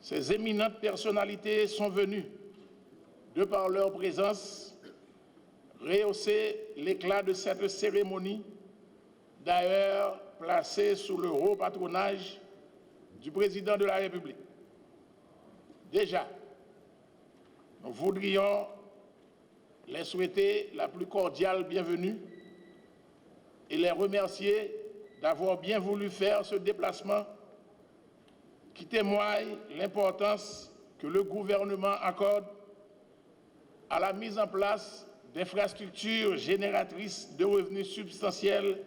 Ces éminentes personnalités sont venues, de par leur présence, rehausser l'éclat de cette cérémonie, d'ailleurs placée sous le haut patronage du président de la République. Déjà, nous voudrions les souhaiter la plus cordiale bienvenue et les remercier d'avoir bien voulu faire ce déplacement qui témoigne l'importance que le gouvernement accorde à la mise en place d'infrastructures génératrices de revenus substantiels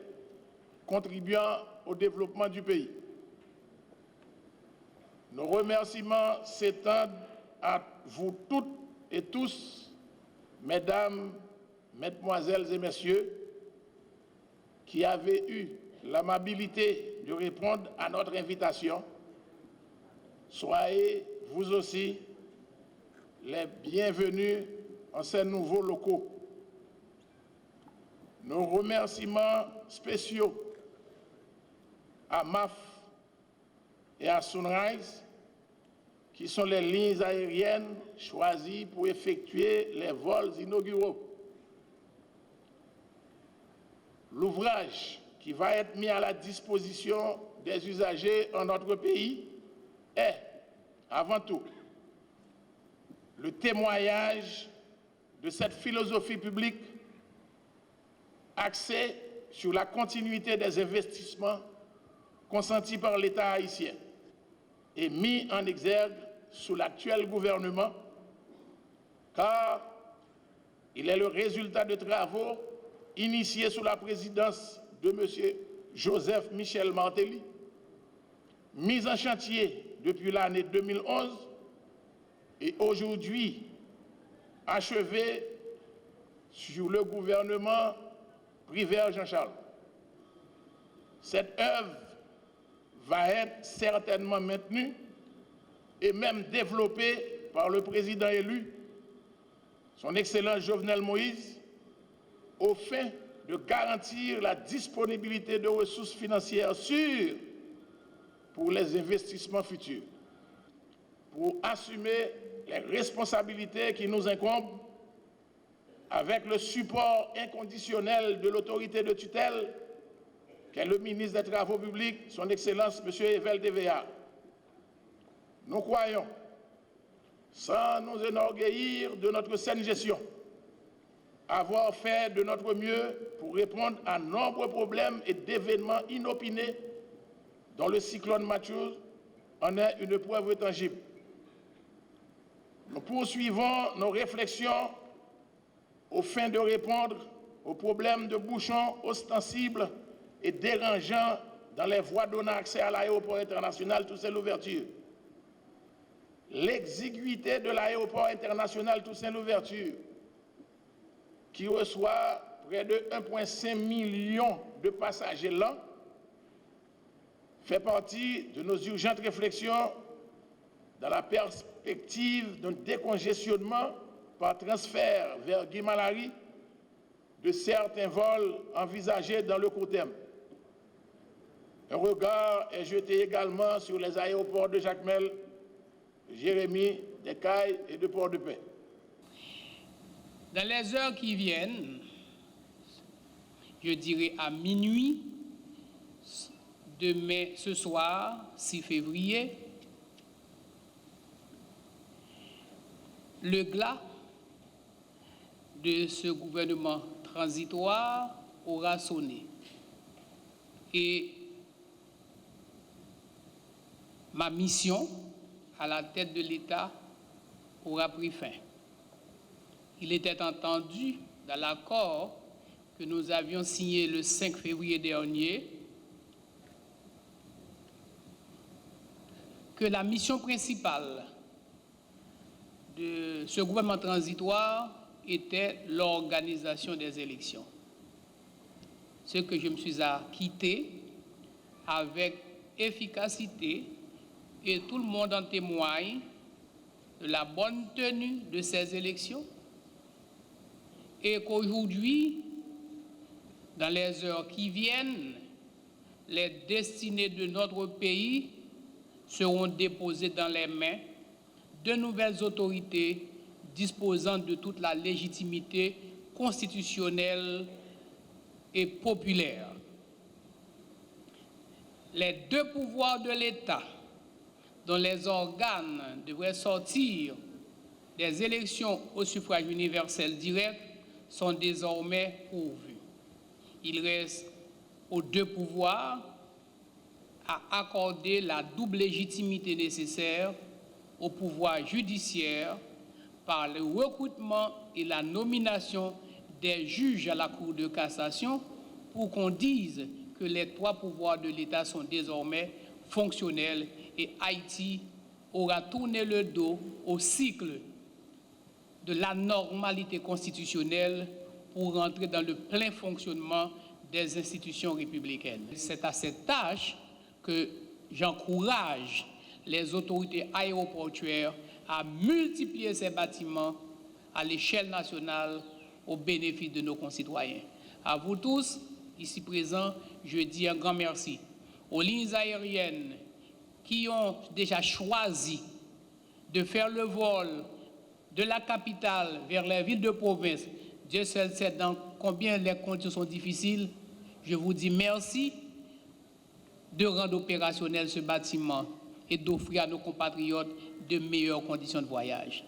contribuant au développement du pays. Nos remerciements s'étendent à vous toutes et tous, mesdames, mesdemoiselles et messieurs, qui avez eu l'amabilité de répondre à notre invitation. Soyez, vous aussi, les bienvenus en ces nouveaux locaux. Nos remerciements spéciaux à MAF et à Sunrise, qui sont les lignes aériennes choisies pour effectuer les vols inauguraux. L'ouvrage qui va être mis à la disposition des usagers en notre pays est, avant tout, le témoignage de cette philosophie publique axée sur la continuité des investissements consentis par l'État haïtien et mis en exergue sous l'actuel gouvernement, car il est le résultat de travaux initiés sous la présidence de M. Joseph Michel Martelly, mis en chantier depuis l'année 2011 et aujourd'hui achevé sur le gouvernement Privert Jean-Charles. Cette œuvre va être certainement maintenue et même développée par le président élu, son Excellence Jovenel Moïse, au fin de garantir la disponibilité de ressources financières sûres pour les investissements futurs, pour assumer les responsabilités qui nous incombent avec le support inconditionnel de l'autorité de tutelle qu'est le ministre des Travaux publics, son Excellence M. Evel TVA. Nous croyons, sans nous enorgueillir de notre saine gestion, avoir fait de notre mieux pour répondre à nombreux problèmes et d'événements inopinés dont le cyclone Matthew en est une preuve tangible. Nous poursuivons nos réflexions au fin de répondre aux problèmes de bouchons ostensibles et dérangeants dans les voies donnant accès à l'aéroport international Toussaint-Louverture. L'exiguïté de l'aéroport international Toussaint-Louverture, qui reçoit près de 1,5 million de passagers l'an, fait partie de nos urgentes réflexions dans la perspective d'un décongestionnement par transfert vers Guimalari de certains vols envisagés dans le court terme. Un regard est jeté également sur les aéroports de Jacmel, de Jérémie, d'Écailles et de Port-de-Paix. Dans les heures qui viennent, je dirais à minuit, demain, ce soir, 6 février, le glas de ce gouvernement transitoire aura sonné. Et ma mission à la tête de l'État aura pris fin. Il était entendu dans l'accord que nous avions signé le 5 février dernier que la mission principale de ce gouvernement transitoire était l'organisation des élections. Ce que je me suis acquitté avec efficacité et tout le monde en témoigne de la bonne tenue de ces élections et qu'aujourd'hui, dans les heures qui viennent, les destinées de notre pays seront déposées dans les mains de nouvelles autorités disposant de toute la légitimité constitutionnelle et populaire. Les deux pouvoirs de l'État, dont les organes devraient sortir des élections au suffrage universel direct, sont désormais pourvus. Il reste aux deux pouvoirs à accorder la double légitimité nécessaire au pouvoir judiciaire par le recrutement et la nomination des juges à la Cour de cassation pour qu'on dise que les trois pouvoirs de l'État sont désormais fonctionnels et Haïti aura tourné le dos au cycle de la normalité constitutionnelle pour rentrer dans le plein fonctionnement des institutions républicaines. C'est à cette tâche que j'encourage les autorités aéroportuaires à multiplier ces bâtiments à l'échelle nationale au bénéfice de nos concitoyens. À vous tous, ici présents, je dis un grand merci aux lignes aériennes qui ont déjà choisi de faire le vol de la capitale vers les villes de province. Dieu seul sait dans combien les conditions sont difficiles. Je vous dis merci de rendre opérationnel ce bâtiment et d'offrir à nos compatriotes de meilleures conditions de voyage.